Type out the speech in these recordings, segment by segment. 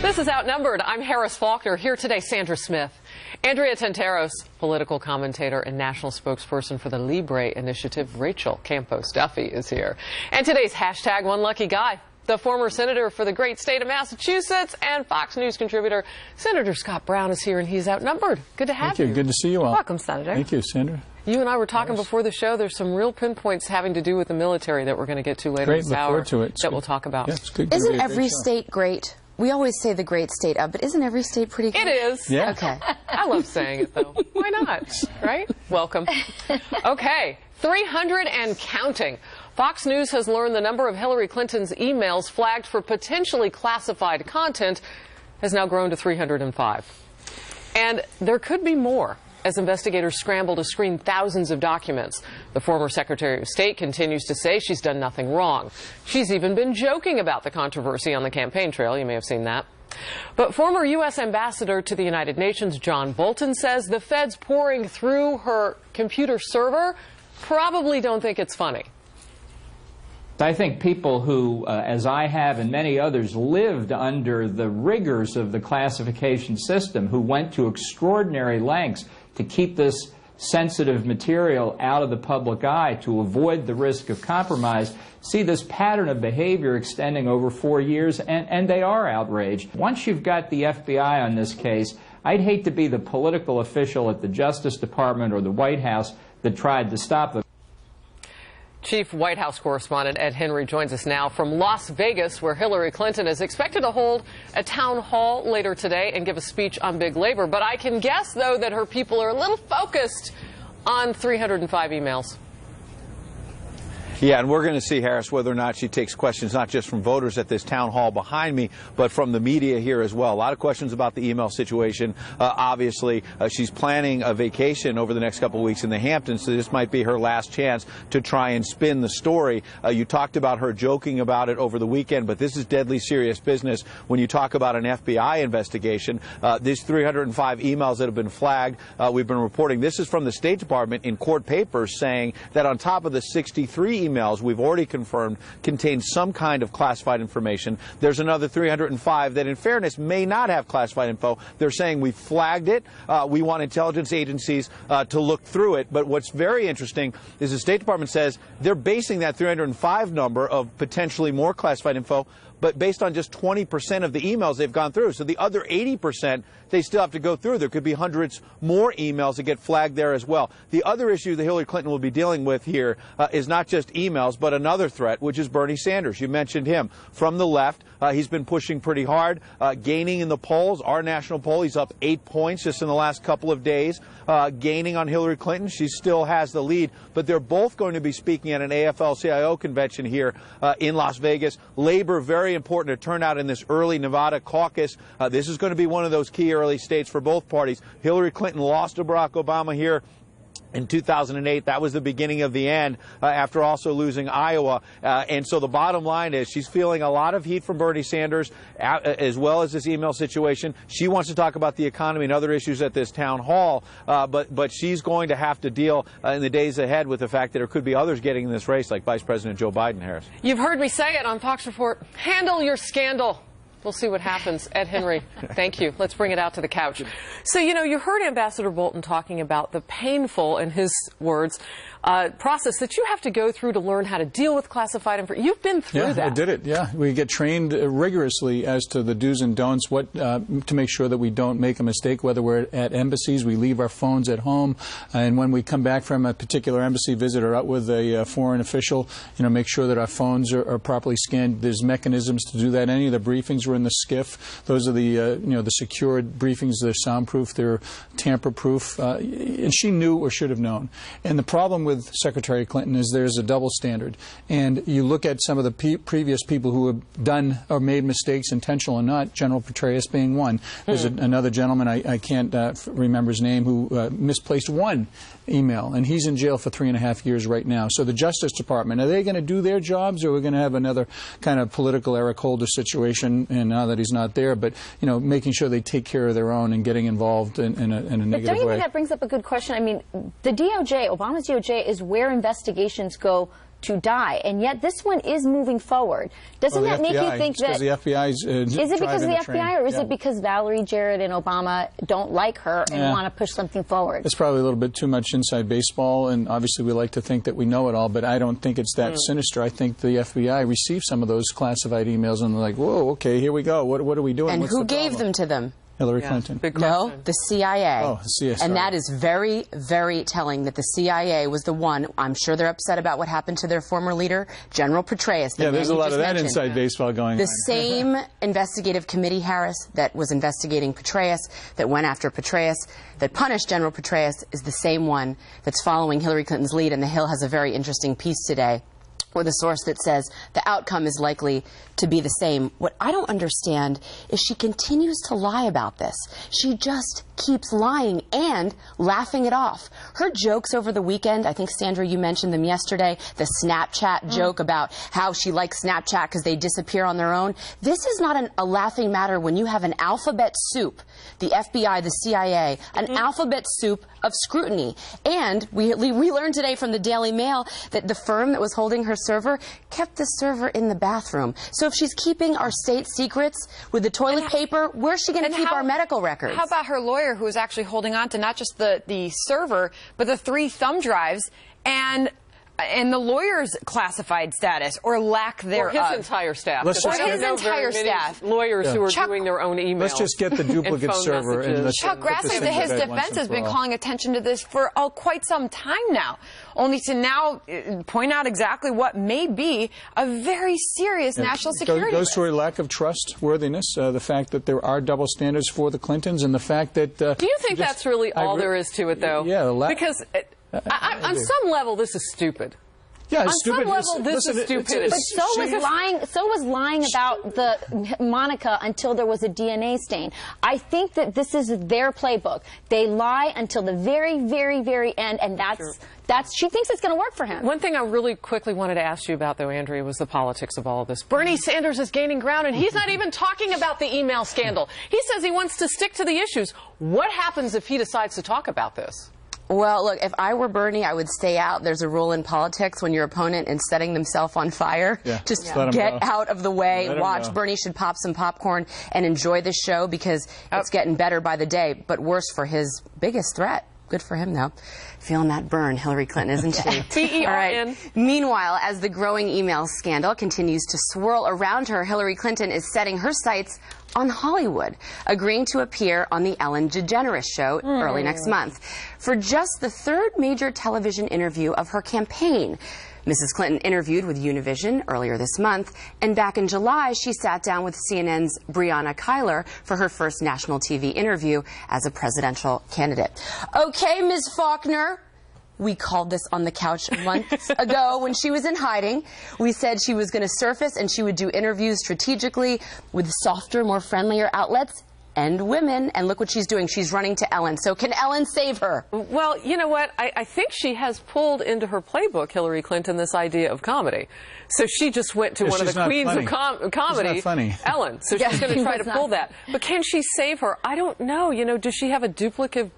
This is Outnumbered. I'm Harris Faulkner. Here today, Sandra Smith. Andrea Tantaros, political commentator and national spokesperson for the LIBRE Initiative. Rachel Campos-Duffy is here. And today's hashtag One Lucky Guy, the former senator for the great state of Massachusetts and Fox News contributor, Senator Scott Brown, is here, and he's outnumbered. Good to have you. Thank you. Good to see you all. Welcome, Senator. Thank you, Sandra. You and I were talking before the show. There's some real pinpoints having to do with the military that we're going to get to later this hour that we'll talk about. Yeah, it's good. Isn't every state great? We always say the great state of, but isn't every state pretty good? It is. Yeah. Okay. I love saying it, though. Why not? Right? Welcome. Okay. 300 and counting. Fox News has learned the number of Hillary Clinton's emails flagged for potentially classified content has now grown to 305. And there could be more as investigators scramble to screen thousands of documents. The former Secretary of State continues to say she's done nothing wrong. She's even been joking about the controversy on the campaign trail. You may have seen that. But former U.S. Ambassador to the United Nations John Bolton says the feds pouring through her computer server probably don't think it's funny. I think people who, as I have and many others, lived under the rigors of the classification system, who went to extraordinary lengths to keep this sensitive material out of the public eye to avoid the risk of compromise, see this pattern of behavior extending over 4 years, and they are outraged. Once you've got the FBI on this case, I'd hate to be the political official at the Justice Department or the White House that tried to stop them. Chief White House correspondent Ed Henry joins us now from Las Vegas, where Hillary Clinton is expected to hold a town hall later today and give a speech on big labor. But I can guess, though, that her people are a little focused on 305 emails. Yeah, and we're going to see, Harris, whether or not she takes questions not just from voters at this town hall behind me, but from the media here as well. A lot of questions about the email situation. Obviously, she's planning a vacation over the next couple of weeks in the Hamptons, so this might be her last chance to try and spin the story. You talked about her joking about it over the weekend, but this is deadly serious business when you talk about an FBI investigation. These 305 emails that have been flagged, we've been reporting. This is from the State Department in court papers saying that on top of the 63 emails we've already confirmed contain some kind of classified information, there's another 305 that, in fairness, may not have classified info. They're saying we flagged it. We want intelligence agencies to look through it. But what's very interesting is the State Department says they're basing that 305 number of potentially more classified info, but based on just 20% of the emails they've gone through. So the other 80% they still have to go through. There could be hundreds more emails that get flagged there as well. The other issue that Hillary Clinton will be dealing with here is not just emails, but another threat, which is Bernie Sanders. You mentioned him. From the left, he's been pushing pretty hard, gaining in the polls. Our national poll, he's up 8 points just in the last couple of days, gaining on Hillary Clinton. She still has the lead, but they're both going to be speaking at an AFL-CIO convention here in Las Vegas. Labor, very important to turn out in this early Nevada caucus. This is going to be one of those key early states for both parties. Hillary Clinton lost to Barack Obama here in 2008. That was the beginning of the end after also losing Iowa. And so the bottom line is she's feeling a lot of heat from Bernie Sanders as well as this email situation. She wants to talk about the economy and other issues at this town hall, but she's going to have to deal in the days ahead with the fact that there could be others getting in this race, like Vice President Joe Biden, Harris. You've heard me say it on Fox Report. Handle your scandal. We'll see what happens. Ed Henry, thank you. Let's bring it out to the couch. So, you know, you heard Ambassador Bolton talking about the painful, in his words, process that you have to go through to learn how to deal with classified information. You've been through that. Yeah, I did it. Yeah, we get trained rigorously as to the do's and don'ts, what to make sure that we don't make a mistake, whether we're at embassies, we leave our phones at home, and when we come back from a particular embassy visit or out with a foreign official, you know, make sure that our phones are properly scanned. There's mechanisms to do that. Any of the briefings were in the skiff. Those are the you know, the secured briefings. They're soundproof. They're tamper-proof. And she knew or should have known. And the problem with Secretary Clinton is there's a double standard. And you look at some of the previous people who have done or made mistakes, intentional or not, General Petraeus being one. There's another gentleman, I can't remember his name, who misplaced one email, and he's in jail for 3.5 years right now. So the Justice Department, are they going to do their jobs, or are we going to have another kind of political Eric Holder situation, and now that he's not there, but, you know, making sure they take care of their own and getting involved in a negative way. But don't you think that brings up a good question? I mean, the DOJ, Obama's DOJ, is where investigations go to die, and yet this one is moving forward. Doesn't that make you think that the FBI's is it because of the FBI, or is it because Valerie Jarrett and Obama don't like her and want to push something forward? It's probably a little bit too much inside baseball, and obviously we like to think that we know it all, but I don't think it's that sinister. I think the FBI received some of those classified emails and they're like, whoa, okay, here we go. What are we doing? And What's who the gave problem? them to them? Hillary Clinton. No, the CIA. Oh, the CIA. And that is very, very telling that the CIA was the one. I'm sure they're upset about what happened to their former leader, General Petraeus. Yeah, there's a lot of that inside baseball going on. The same investigative committee, Harris, that was investigating Petraeus, that went after Petraeus, that punished General Petraeus, is the same one that's following Hillary Clinton's lead. And The Hill has a very interesting piece today with a source that says the outcome is likely to be the same. What I don't understand is she continues to lie about this. She just keeps lying and laughing it off. Her jokes over the weekend, I think, Sandra, you mentioned them yesterday, the Snapchat joke about how she likes Snapchat because they disappear on their own. This is not a laughing matter when you have an alphabet soup, the FBI, the CIA, an alphabet soup of scrutiny. And we learned today from the Daily Mail that the firm that was holding her server kept the server in the bathroom. So if she's keeping our state secrets with the toilet paper, where's she going to keep our medical records? How about her lawyer, who is actually holding on to not just the server, but the 3 thumb drives and the lawyer's classified status or lack thereof? Or his entire staff. Let's just his entire staff. Lawyers who are doing their own emails. Let's just get the duplicate server. And Chuck Grassley, to his defense, has been calling attention to this for quite some time now, only to now point out exactly what may be a very serious national security It goes to a lack of trustworthiness, the fact that there are double standards for the Clintons, and the fact that... Do you think that's really all there is to it, though? Yeah. Because on some level, this is stupid. Yeah, it's on stupid. some level, this is stupid. But so was lying about the Monica until there was a DNA stain. I think that this is their playbook. They lie until the very, very, very end, and she thinks it's going to work for him. One thing I really quickly wanted to ask you about, though, Andrea, was the politics of all of this. Bernie Sanders is gaining ground, and he's not even talking about the email scandal. He says he wants to stick to the issues. What happens if he decides to talk about this? Well, look, if I were Bernie, I would stay out. There's a rule in politics when your opponent is setting themselves on fire. Just get out of the way. Watch. Bernie should pop some popcorn and enjoy this show because it's getting better by the day, but worse for his biggest threat. Good for him, though. Feeling that burn, Hillary Clinton, isn't she? T-E-R-N. All right. Meanwhile, as the growing email scandal continues to swirl around her, Hillary Clinton is setting her sights on Hollywood, agreeing to appear on the Ellen DeGeneres show early next month for just the 3rd major television interview of her campaign. Mrs. Clinton interviewed with Univision earlier this month, and back in July, she sat down with CNN's Breonna Kyler for her first national TV interview as a presidential candidate. Okay, Ms. Faulkner. We called this on the couch months ago when she was in hiding. We said she was going to surface and she would do interviews strategically with softer, more friendlier outlets and women. And look what she's doing. She's running to Ellen. So can Ellen save her? Well, you know what? I think she has pulled into her playbook, Hillary Clinton, this idea of comedy. So she just went to one of the queens of comedy, Ellen. So she's going to try to pull that. But can she save her? I don't know. You know, does she have a duplicate,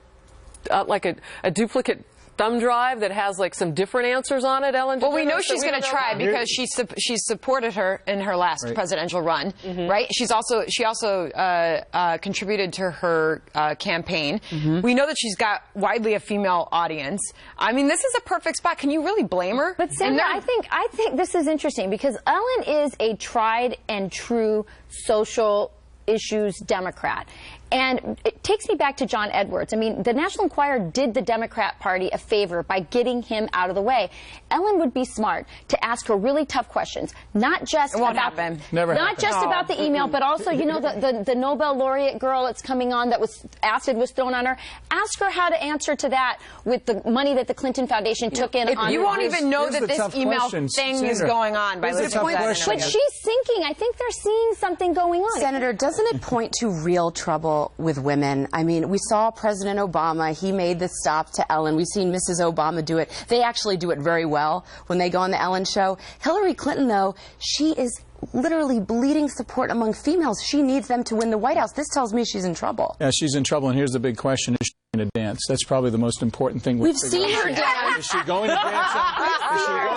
like a duplicate thumb drive that has like some different answers on it, Ellen? Well, we know she's going to try because she's supported her in her last presidential run, right? She also contributed to her campaign. We know that she's got widely a female audience. I mean, this is a perfect spot. Can you really blame her? But Sandra, I think this is interesting because Ellen is a tried and true social issues Democrat. And it takes me back to John Edwards. I mean, the National Enquirer did the Democrat Party a favor by getting him out of the way. Ellen would be smart to ask her really tough questions, not just about the email, but also, you know, the Nobel laureate girl that's coming on that acid was thrown on her. Ask her how to answer to that with the money that the Clinton Foundation took in on her. You won't even know that this email thing is going on by listening to that. But she's thinking. I think they're seeing something going on. Senator, doesn't it point to real trouble with women? I mean, we saw President Obama. He made the stop to Ellen. We've seen Mrs. Obama do it. They actually do it very well when they go on the Ellen show. Hillary Clinton, though, she is literally bleeding support among females. She needs them to win the White House. This tells me she's in trouble. Yeah, she's in trouble, and here's the big question. to dance. That's probably the most important thing. We've seen her dance. Is she going to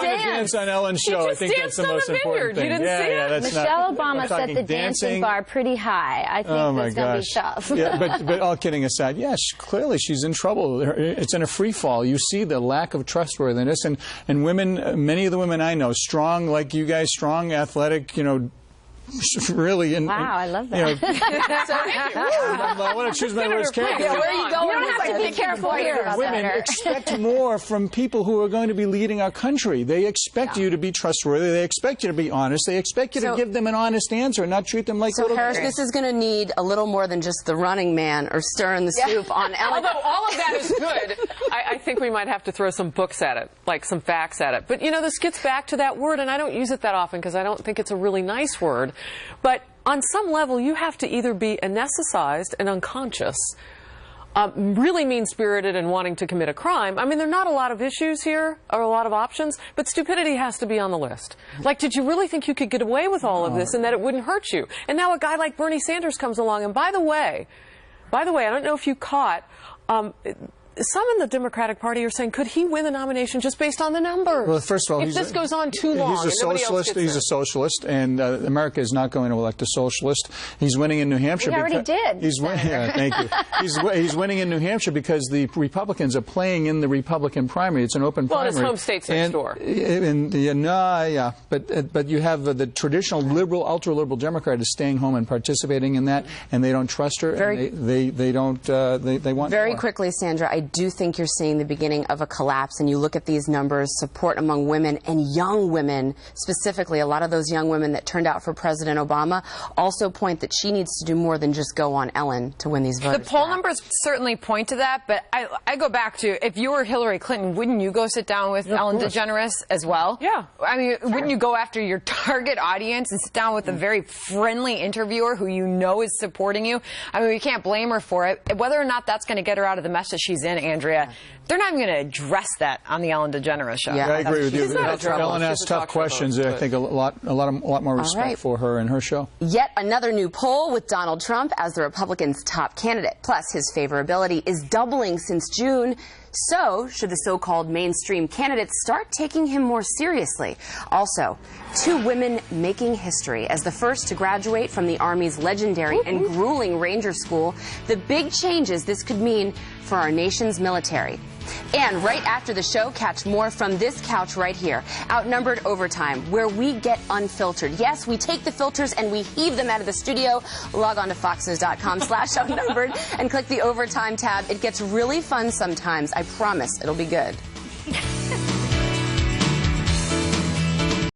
dance on Ellen's show? I think that's the most important thing. You didn't see it? That's Michelle Obama set the dancing bar pretty high. I think it's going to be tough. Yeah, but all kidding aside, yes, clearly she's in trouble. It's in a free fall. You see the lack of trustworthiness, and women, many of the women I know, strong like you guys, strong, athletic, really. Wow, I love that. I want to choose my words carefully. Where are you going? You don't have to be careful here. Women expect more from people who are going to be leading our country. They expect you to be trustworthy. They expect you to be honest. They expect you to give them an honest answer and not treat them like little Harris, this is going to need a little more than just the running man or stirring the soup on Ellen. Although all of that is good, I think we might have to throw some books at it, like some facts at it. But, this gets back to that word, and I don't use it that often because I don't think it's a really nice word. But on some level, you have to either be anesthetized and unconscious, really mean-spirited and wanting to commit a crime. I mean, there are not a lot of issues here or a lot of options, but stupidity has to be on the list. Like, did you really think you could get away with all of this and that it wouldn't hurt you? And now a guy like Bernie Sanders comes along, and by the way, I don't know if you caught, some in the Democratic Party are saying, could he win the nomination just based on the numbers? Well, first of all, if this goes on too long, he's a socialist. He's a socialist, and America is not going to elect a socialist. He's winning in New Hampshire. We already did. Thank you. He's winning in New Hampshire because the Republicans are playing in the Republican primary. It's an open primary. Well, his home state's next door. But you have the traditional liberal, ultra-liberal Democrat is staying home and participating in that, and they don't trust her. They want very more. Quickly, Sandra. I do think you're seeing the beginning of a collapse, and you look at these numbers, support among women and young women, specifically a lot of those young women that turned out for President Obama, also point that she needs to do more than just go on Ellen to win these votes. The poll numbers certainly point to that, but I go back to, if you were Hillary Clinton, wouldn't you go sit down with Ellen DeGeneres as well? Yeah. I mean, wouldn't you go after your target audience and sit down with a very friendly interviewer who you know is supporting you? I mean, we can't blame her for it. Whether or not that's going to get her out of the mess that she's in, Andrea, they're not even going to address that on the Ellen DeGeneres show. Yeah, I agree with you. Ellen asks tough questions. I think a lot more respect for her and her show. Yet another new poll with Donald Trump as the Republicans' top candidate. Plus, his favorability is doubling since June. So, should the so-called mainstream candidates start taking him more seriously? Also, 2 women making history as the first to graduate from the Army's legendary and grueling Ranger School. The big changes this could mean for our nation's military. And right after the show, catch more from this couch right here, Outnumbered Overtime, where we get unfiltered. Yes, we take the filters and we heave them out of the studio. Log on to foxnews.com/outnumbered and click the Overtime tab. It gets really fun sometimes. I promise it'll be good.